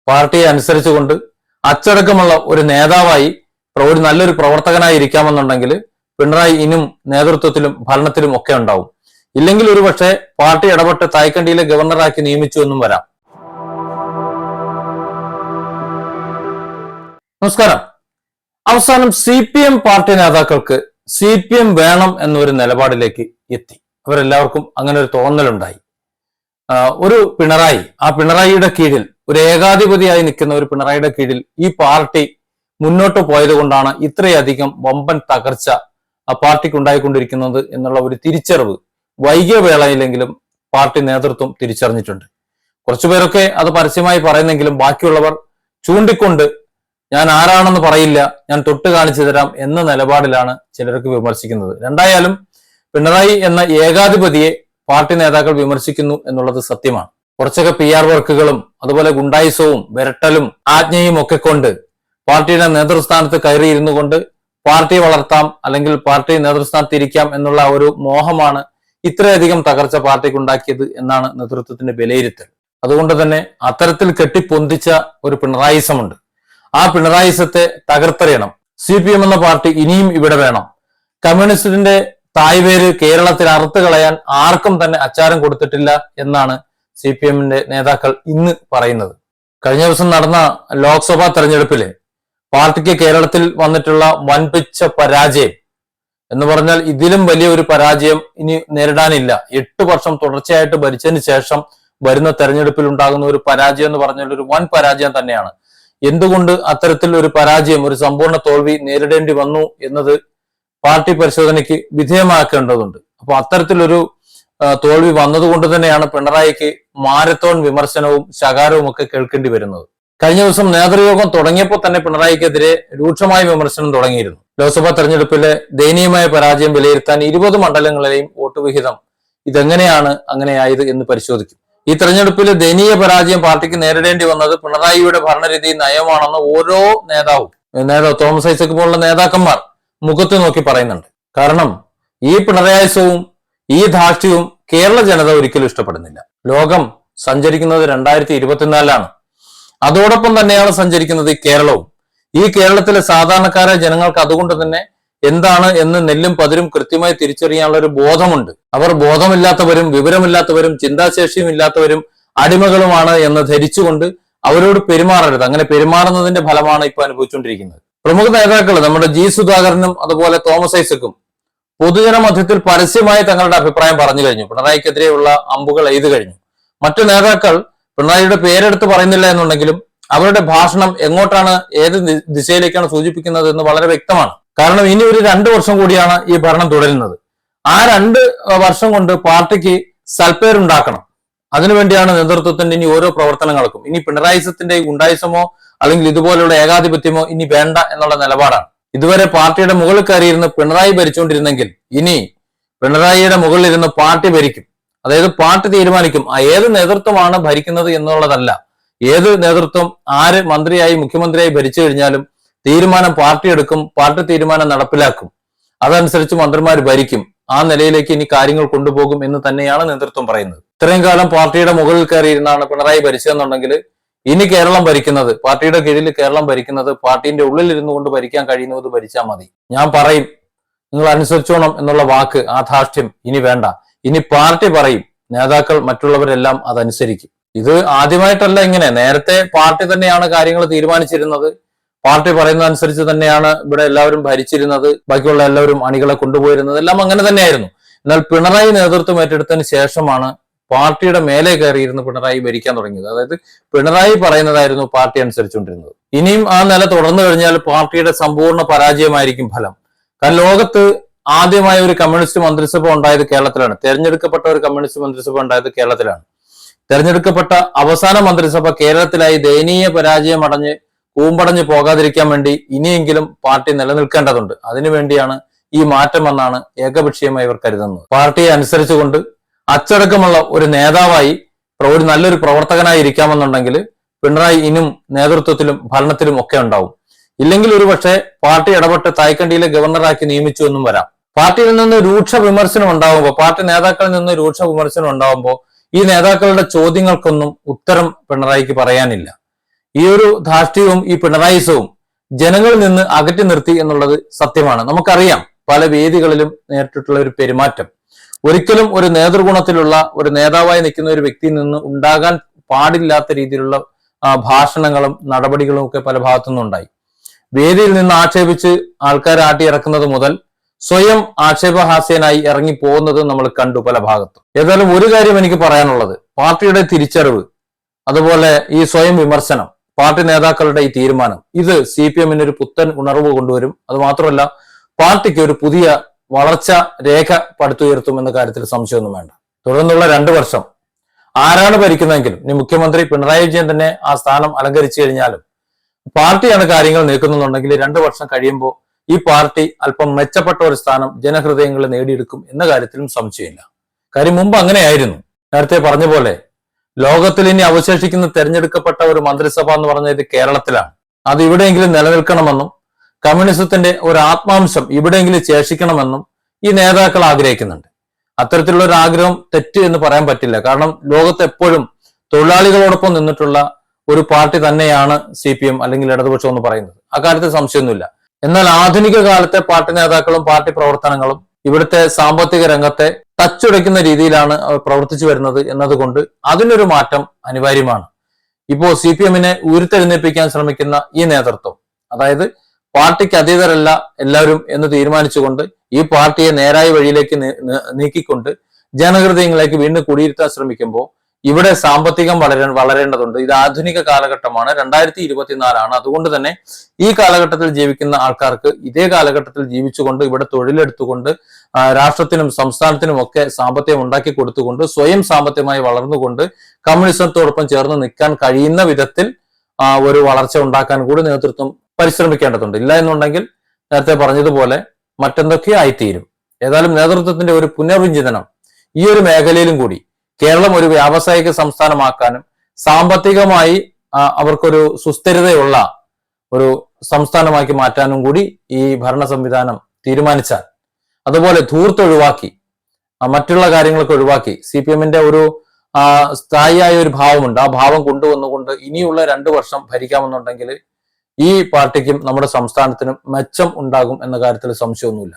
പാർട്ടിയെ അനുസരിച്ചുകൊണ്ട് അച്ചടക്കമുള്ള ഒരു നേതാവായി ഒരു നല്ലൊരു പ്രവർത്തകനായി ഇരിക്കാമെന്നുണ്ടെങ്കിൽ പിണറായി ഇനിയും നേതൃത്വത്തിലും ഭരണത്തിലും ഒക്കെ ഉണ്ടാവും. ഇല്ലെങ്കിൽ ഒരു പക്ഷേ പാർട്ടി ഇടപെട്ട് തായ്ക്കണ്ടിയിലെ ഗവർണറാക്കി നിയമിച്ചു എന്നും വരാം. നമസ്കാരം. അവസാനം CPM പാർട്ടി നേതാക്കൾക്ക് CPM വേണം എന്നൊരു നിലപാടിലേക്ക് എത്തി. അവരെല്ലാവർക്കും അങ്ങനെ ഒരു തോന്നലുണ്ടായി. ഒരു പിണറായി, ആ പിണറായിയുടെ കീഴിൽ ഒരു ഏകാധിപതിയായി നിൽക്കുന്ന ഒരു പിണറായിയുടെ കീഴിൽ ഈ പാർട്ടി മുന്നോട്ട് പോയത് കൊണ്ടാണ് ഇത്രയധികം വമ്പൻ തകർച്ച ആ പാർട്ടിക്ക് ഉണ്ടായിക്കൊണ്ടിരിക്കുന്നത് എന്നുള്ള ഒരു തിരിച്ചറിവ് വൈകിയ വേളയിലെങ്കിലും പാർട്ടി നേതൃത്വം തിരിച്ചറിഞ്ഞിട്ടുണ്ട്. കുറച്ചുപേരൊക്കെ അത് പരസ്യമായി പറയുന്നെങ്കിലും ബാക്കിയുള്ളവർ ചൂണ്ടിക്കൊണ്ട് ഞാൻ ആരാണെന്ന് പറയില്ല, ഞാൻ തൊട്ട് കാണിച്ചു തരാം എന്ന നിലപാടിലാണ് ചിലർക്ക് വിമർശിക്കുന്നത്. രണ്ടായാലും പിണറായി എന്ന ഏകാധിപതിയെ പാർട്ടി നേതാക്കൾ വിമർശിക്കുന്നു എന്നുള്ളത് സത്യമാണ്. കുറച്ചൊക്കെ PR വർക്കുകളും അതുപോലെ ഗുണ്ടായിസവും വിരട്ടലും ആജ്ഞയും ഒക്കെ കൊണ്ട് പാർട്ടിയുടെ നേതൃസ്ഥാനത്ത് കയറിയിരുന്നു കൊണ്ട് പാർട്ടിയെ വളർത്താം അല്ലെങ്കിൽ പാർട്ടി നേതൃസ്ഥാനത്ത് ഇരിക്കാം എന്നുള്ള ഒരു മോഹമാണ് ഇത്രയധികം തകർച്ച പാർട്ടിക്ക് ഉണ്ടാക്കിയത് എന്നാണ് നേതൃത്വത്തിന്റെ വിലയിരുത്തൽ. അതുകൊണ്ട് തന്നെ അത്തരത്തിൽ കെട്ടിപ്പൊന്തിച്ച ഒരു പിണറായിസമുണ്ട്. ആ പിണറായിസത്തെ തകർത്തെറിയണം. CPM എന്ന പാർട്ടി ഇനിയും ഇവിടെ വേണം. കമ്മ്യൂണിസ്റ്റിന്റെ തായ്വേര് കേരളത്തിൽ അറുത്ത് കളയാൻ ആർക്കും തന്നെ അച്ചാരം കൊടുത്തിട്ടില്ല എന്നാണ് CPMന്റെ നേതാക്കൾ ഇന്ന് പറയുന്നത്. കഴിഞ്ഞ ദിവസം നടന്ന ലോക്സഭാ തെരഞ്ഞെടുപ്പില് പാർട്ടിക്ക് കേരളത്തിൽ വന്നിട്ടുള്ള വൻപിച്ച പരാജയം എന്ന് പറഞ്ഞാൽ ഇതിലും വലിയ ഒരു പരാജയം ഇനി നേരിടാനില്ല. 8 വർഷം തുടർച്ചയായിട്ട് ഭരിച്ചതിന് ശേഷം വരുന്ന തെരഞ്ഞെടുപ്പിൽ ഉണ്ടാകുന്ന ഒരു പരാജയം എന്ന് പറഞ്ഞാൽ ഒരു വൻ പരാജയം തന്നെയാണ്. എന്തുകൊണ്ട് അത്തരത്തിൽ ഒരു പരാജയം, ഒരു സമ്പൂർണ്ണ തോൽവി നേരിടേണ്ടി വന്നു എന്നത് പാർട്ടി പരിശോധനയ്ക്ക് വിധേയമാക്കേണ്ടതുണ്ട്. അപ്പൊ അത്തരത്തിലൊരു തോൽവി വന്നതുകൊണ്ട് തന്നെയാണ് പിണറായിക്ക് മാരത്തോൺ വിമർശനവും ശകാരവും ഒക്കെ കേൾക്കേണ്ടി വരുന്നത്. കഴിഞ്ഞ ദിവസം നേതൃയോഗം തുടങ്ങിയപ്പോൾ തന്നെ പിണറായിക്കെതിരെ രൂക്ഷമായ വിമർശനം തുടങ്ങിയിരുന്നു. ലോക്സഭാ തെരഞ്ഞെടുപ്പിലെ ദയനീയമായ പരാജയം വിലയിരുത്താൻ 20 മണ്ഡലങ്ങളിലെയും വോട്ട് വിഹിതം ഇതെങ്ങനെയാണ് അങ്ങനെയായത് എന്ന് പരിശോധിക്കും. ഈ തെരഞ്ഞെടുപ്പിലെ ദയനീയ പരാജയം പാർട്ടിക്ക് നേരിടേണ്ടി വന്നത് പിണറായിയുടെ ഭരണരീതി നയമാണെന്ന് ഓരോ നേതാവ് തോമസ് ഐസക് പോലുള്ള നേതാക്കന്മാർ മുഖത്ത് നോക്കി പറയുന്നുണ്ട്. കാരണം ഈ പിണറായിസവും ഈ ധാർഷ്ട്യവും കേരള ജനത ഒരിക്കലും ഇഷ്ടപ്പെടുന്നില്ല. ലോകം സഞ്ചരിക്കുന്നത് 2024 അതോടൊപ്പം തന്നെയാണ് സഞ്ചരിക്കുന്നത് ഈ കേരളവും. ഈ കേരളത്തിലെ സാധാരണക്കാരായ ജനങ്ങൾക്ക് അതുകൊണ്ട് തന്നെ എന്താണ് എന്ന് നെല്ലും പതിരും കൃത്യമായി തിരിച്ചറിയാനുള്ള ഒരു ബോധമുണ്ട്. അവർ ബോധമില്ലാത്തവരും വിവരമില്ലാത്തവരും ചിന്താശേഷിയും ഇല്ലാത്തവരും അടിമകളുമാണ് എന്ന് ധരിച്ചുകൊണ്ട് അവരോട് പെരുമാറരുത്. അങ്ങനെ പെരുമാറുന്നതിന്റെ ഫലമാണ് ഇപ്പൊ അനുഭവിച്ചുകൊണ്ടിരിക്കുന്നത്. പ്രമുഖ നേതാക്കൾ നമ്മുടെ G. സുധാകരനും അതുപോലെ തോമസ് ഐസക്കും പൊതുജന മധ്യത്തിൽ പരസ്യമായി തങ്ങളുടെ അഭിപ്രായം പറഞ്ഞു കഴിഞ്ഞു. പിണറായിക്കെതിരെയുള്ള അമ്പുകൾ എയ്തു കഴിഞ്ഞു. മറ്റു നേതാക്കൾ പിണറായിയുടെ പേരെടുത്ത് പറയുന്നില്ല എന്നുണ്ടെങ്കിലും അവരുടെ ഭാഷണം എങ്ങോട്ടാണ്, ഏത് ദിശയിലേക്കാണ് സൂചിപ്പിക്കുന്നത് എന്ന് വളരെ വ്യക്തമാണ്. കാരണം ഇനി ഒരു 2 വർഷം കൂടിയാണ് ഈ ഭരണം തുടരുന്നത്. ആ 2 വർഷം കൊണ്ട് പാർട്ടിക്ക് സൽപ്പേരുണ്ടാക്കണം. അതിനുവേണ്ടിയാണ് നേതൃത്വത്തിന്റെ ഇനി ഓരോ പ്രവർത്തനങ്ങൾക്കും. ഇനി പിണറായിസത്തിന്റെ ഗുണ്ടായിസമോ അല്ലെങ്കിൽ ഇതുപോലുള്ള ഏകാധിപത്യമോ ഇനി വേണ്ട എന്നുള്ള നിലപാടാണ്. ഇതുവരെ പാർട്ടിയുടെ മുകളിൽ കയറിയിരുന്ന് പിണറായി ഭരിച്ചുകൊണ്ടിരുന്നെങ്കിൽ ഇനി പിണറായിയുടെ മുകളിലിരുന്ന് പാർട്ടി ഭരിക്കും. അതായത് പാർട്ടി തീരുമാനിക്കും ഏത് നേതൃത്വമാണ് ഭരിക്കുന്നത് എന്നുള്ളതല്ല. ഏത് നേതൃത്വം ആര് മന്ത്രിയായി മുഖ്യമന്ത്രിയായി ഭരിച്ചു കഴിഞ്ഞാലും തീരുമാനം പാർട്ടി എടുക്കും, പാർട്ടി തീരുമാനം നടപ്പിലാക്കും, അതനുസരിച്ച് മന്ത്രിമാർ ഭരിക്കും. ആ നിലയിലേക്ക് ഇനി കാര്യങ്ങൾ കൊണ്ടുപോകും എന്ന് തന്നെയാണ് നേതൃത്വം പറയുന്നത്. ഇത്രയും കാലം പാർട്ടിയുടെ മുകളിൽ കയറിയിരുന്നാണ് പിണറായി ഭരിച്ചതെന്നുണ്ടെങ്കിൽ ഇനി കേരളം ഭരിക്കുന്നത്, പാർട്ടിയുടെ കീഴിൽ കേരളം ഭരിക്കുന്നത് പാർട്ടിന്റെ ഉള്ളിൽ ഇരുന്നു കൊണ്ട് ഭരിക്കാൻ കഴിയുന്നത് ഭരിച്ചാൽ മതി. ഞാൻ പറയും, നിങ്ങൾ അനുസരിച്ചോണം എന്നുള്ള വാക്ക്, ആ ധാർഷ്ട്യം ഇനി വേണ്ട. ഇനി പാർട്ടി പറയും, നേതാക്കൾ മറ്റുള്ളവരെല്ലാം അതനുസരിക്കും. ഇത് ആദ്യമായിട്ടല്ല ഇങ്ങനെ. നേരത്തെ പാർട്ടി തന്നെയാണ് കാര്യങ്ങൾ തീരുമാനിച്ചിരുന്നത്. പാർട്ടി പറയുന്നതനുസരിച്ച് തന്നെയാണ് ഇവിടെ എല്ലാവരും ഭരിച്ചിരുന്നത്. ബാക്കിയുള്ള എല്ലാവരും അണികളെ കൊണ്ടുപോയിരുന്നത്. എല്ലാം അങ്ങനെ തന്നെയായിരുന്നു. എന്നാൽ പിണറായി നേതൃത്വം ഏറ്റെടുത്തതിന് ശേഷമാണ് പാർട്ടിയുടെ മേലെ കയറിയിരുന്ന് പിണറായി ഭരിക്കാൻ തുടങ്ങിയത്. അതായത് പിണറായി പറയുന്നതായിരുന്നു പാർട്ടി അനുസരിച്ചുകൊണ്ടിരുന്നത്. ഇനിയും ആ നില തുടർന്നു കഴിഞ്ഞാൽ പാർട്ടിയുടെ സമ്പൂർണ്ണ പരാജയമായിരിക്കും ഫലം. കാരണം ലോകത്ത് ആദ്യമായ ഒരു കമ്മ്യൂണിസ്റ്റ് മന്ത്രിസഭ ഉണ്ടായത് കേരളത്തിലാണ്. തെരഞ്ഞെടുക്കപ്പെട്ട ഒരു കമ്മ്യൂണിസ്റ്റ് മന്ത്രിസഭ ഉണ്ടായത് കേരളത്തിലാണ്. തെരഞ്ഞെടുക്കപ്പെട്ട അവസാന മന്ത്രിസഭ കേരളത്തിലായി ദയനീയ പരാജയം അടഞ്ഞ് കൂമ്പടഞ്ഞു പോകാതിരിക്കാൻ വേണ്ടി ഇനിയെങ്കിലും പാർട്ടി നിലനിൽക്കേണ്ടതുണ്ട്. അതിനുവേണ്ടിയാണ് ഈ മാറ്റം എന്നാണ് ഏകപക്ഷീയമായി ഇവർ കരുതുന്നത്. പാർട്ടിയെ അനുസരിച്ചുകൊണ്ട് അച്ചടക്കമുള്ള ഒരു നേതാവായി ഒരു നല്ലൊരു പ്രവർത്തകനായി ഇരിക്കാമെന്നുണ്ടെങ്കിൽ പിണറായി ഇനിയും നേതൃത്വത്തിലും ഭരണത്തിലും ഒക്കെ ഉണ്ടാവും. ഇല്ലെങ്കിൽ ഒരു പക്ഷേ പാർട്ടി ഇടപെട്ട് തായ്ക്കണ്ടിയിലെ ഗവർണറാക്കി നിയമിച്ചു എന്നും വരാം. പാർട്ടിയിൽ നിന്ന് രൂക്ഷ വിമർശനം ഉണ്ടാവുമ്പോൾ, പാർട്ടി നേതാക്കളിൽ നിന്ന് രൂക്ഷ വിമർശനം ഉണ്ടാവുമ്പോൾ ഈ നേതാക്കളുടെ ചോദ്യങ്ങൾക്കൊന്നും ഉത്തരം പിണറായിക്ക് പറയാനില്ല. ഈ ഒരു ധാർഷ്ട്യവും ഈ പിണറായിസവും ജനങ്ങളിൽ നിന്ന് അകറ്റി നിർത്തി എന്നുള്ളത് സത്യമാണ്. നമുക്കറിയാം പല വേദികളിലും നേരിട്ടുള്ള ഒരു പെരുമാറ്റം ഒരിക്കലും ഒരു നേതൃഗുണത്തിലുള്ള ഒരു നേതാവായി നിൽക്കുന്ന ഒരു വ്യക്തിയിൽ നിന്ന് ഉണ്ടാകാൻ പാടില്ലാത്ത രീതിയിലുള്ള ഭാഷണങ്ങളും നടപടികളും ഒക്കെ പല ഭാഗത്തുനിന്നുണ്ടായി. വേദിയിൽ നിന്ന് ആക്ഷേപിച്ച് ആൾക്കാരെ ആട്ടിയിറക്കുന്നത് മുതൽ സ്വയം ആക്ഷേപഹാസ്യനായി ഇറങ്ങി പോകുന്നത് നമ്മൾ കണ്ടു പല ഭാഗത്തും. ഏതായാലും ഒരു കാര്യം എനിക്ക് പറയാനുള്ളത്, പാർട്ടിയുടെ തിരിച്ചറിവ്, അതുപോലെ ഈ സ്വയം വിമർശനം, പാർട്ടി നേതാക്കളുടെ ഈ തീരുമാനം, ഇത് CPM-ന് ഒരു പുത്തൻ ഉണർവ് കൊണ്ടുവരും. അത് മാത്രമല്ല പാർട്ടിക്ക് ഒരു പുതിയ വളർച്ച രേഖ പടുത്തുയർത്തുമെന്ന കാര്യത്തിൽ സംശയമൊന്നും വേണ്ട. തുടർന്നുള്ള 2 വർഷം ആരാണ് ഭരിക്കുന്നതെങ്കിലും, ഇനി മുഖ്യമന്ത്രി പിണറായി വിജയൻ തന്നെ ആ സ്ഥാനം അലങ്കരിച്ചു കഴിഞ്ഞാലും പാർട്ടിയാണ് കാര്യങ്ങൾ നീക്കുന്നുണ്ടെങ്കിൽ 2 വർഷം കഴിയുമ്പോൾ ഈ പാർട്ടി അല്പം മെച്ചപ്പെട്ട ഒരു സ്ഥാനം ജനഹൃദയങ്ങളിൽ നേടിയെടുക്കും എന്ന കാര്യത്തിലും സംശയമില്ല. കാര്യം മുമ്പ് അങ്ങനെയായിരുന്നു. നേരത്തെ പറഞ്ഞ പോലെ ലോകത്തിൽ ഇനി അവശേഷിക്കുന്ന തെരഞ്ഞെടുക്കപ്പെട്ട ഒരു മന്ത്രിസഭ എന്ന് പറഞ്ഞത് കേരളത്തിലാണ്. അത് ഇവിടെയെങ്കിലും നിലനിൽക്കണമെന്നും കമ്മ്യൂണിസത്തിന്റെ ഒരു ആത്മാംശം ഇവിടെയെങ്കിലും ശേഷിക്കണമെന്നും ഈ നേതാക്കൾ ആഗ്രഹിക്കുന്നുണ്ട്. അത്തരത്തിലുള്ള ഒരു ആഗ്രഹം തെറ്റ് എന്ന് പറയാൻ പറ്റില്ല. കാരണം ലോകത്ത് എപ്പോഴും തൊഴിലാളികളോടൊപ്പം നിന്നിട്ടുള്ള ഒരു പാർട്ടി തന്നെയാണ് CPM അല്ലെങ്കിൽ ഇടതുപക്ഷം എന്ന് പറയുന്നത്. അക്കാര്യത്തിൽ സംശയമൊന്നുമില്ല. എന്നാൽ ആധുനിക കാലത്തെ പാർട്ടി നേതാക്കളും പാർട്ടി പ്രവർത്തനങ്ങളും ഇവിടുത്തെ സാമ്പത്തിക രംഗത്തെ തച്ചുടയ്ക്കുന്ന രീതിയിലാണ് അവർ പ്രവർത്തിച്ചു വരുന്നത് എന്നതുകൊണ്ട് അതിനൊരു മാറ്റം അനിവാര്യമാണ്. ഇപ്പോ CPM-നെ ഉയർത്തെഴുന്നേൽപ്പിക്കാൻ ശ്രമിക്കുന്ന ഈ നേതൃത്വം, അതായത് പാർട്ടിക്ക് അതീതരല്ല എല്ലാവരും എന്ന് തീരുമാനിച്ചുകൊണ്ട് ഈ പാർട്ടിയെ നേരായ വഴിയിലേക്ക് നീക്കിക്കൊണ്ട് ജനഹൃദയങ്ങളിലേക്ക് വീണ്ടും കുടിയിരുത്താൻ ശ്രമിക്കുമ്പോൾ ഇവിടെ സാമ്പത്തികം വളരേണ്ടതുണ്ട്. ഇത് ആധുനിക കാലഘട്ടമാണ്, 2024 അതുകൊണ്ട് തന്നെ ഈ കാലഘട്ടത്തിൽ ജീവിക്കുന്ന ആൾക്കാർക്ക് ഇതേ കാലഘട്ടത്തിൽ ജീവിച്ചുകൊണ്ട് ഇവിടെ തൊഴിലെടുത്തുകൊണ്ട് രാഷ്ട്രത്തിനും സംസ്ഥാനത്തിനും ഒക്കെ സാമ്പത്തികം ഉണ്ടാക്കി കൊടുത്തുകൊണ്ട് സ്വയം സാമ്പത്തികമായി വളർന്നുകൊണ്ട് കമ്മ്യൂണിസത്തോടൊപ്പം ചേർന്ന് നിൽക്കാൻ കഴിയുന്ന വിധത്തിൽ ഒരു വളർച്ച ഉണ്ടാക്കാൻ കൂടി നേതൃത്വം പരിശ്രമിക്കേണ്ടതുണ്ട്. ഇല്ല എന്നുണ്ടെങ്കിൽ നേരത്തെ പറഞ്ഞതുപോലെ മറ്റെന്തൊക്കെ ആയിത്തീരും. ഏതായാലും നേതൃത്വത്തിന്റെ ഒരു പുനർവിചിന്തനം ഈ ഒരു മേഖലയിലും കൂടി കേരളം ഒരു വ്യാവസായിക സംസ്ഥാനമാക്കാനും സാമ്പത്തികമായി അവർക്കൊരു സുസ്ഥിരതയുള്ള ഒരു സംസ്ഥാനമാക്കി മാറ്റാനും കൂടി ഈ ഭരണ സംവിധാനം തീരുമാനിച്ചാൽ, അതുപോലെ ധൂർത്തൊഴിവാക്കി മറ്റുള്ള കാര്യങ്ങളൊക്കെ ഒഴിവാക്കി CPM-ന്റെ ഒരു സ്ഥായിയായ ഒരു ഭാവമുണ്ട്, ആ ഭാവം കൊണ്ടുവന്നുകൊണ്ട് ഇനിയുള്ള 2 വർഷം ഭരിക്കാമെന്നുണ്ടെങ്കിൽ ഈ പാർട്ടിക്കും നമ്മുടെ സംസ്ഥാനത്തിനും മെച്ചം ഉണ്ടാകും എന്ന കാര്യത്തിൽ സംശയമൊന്നുമില്ല.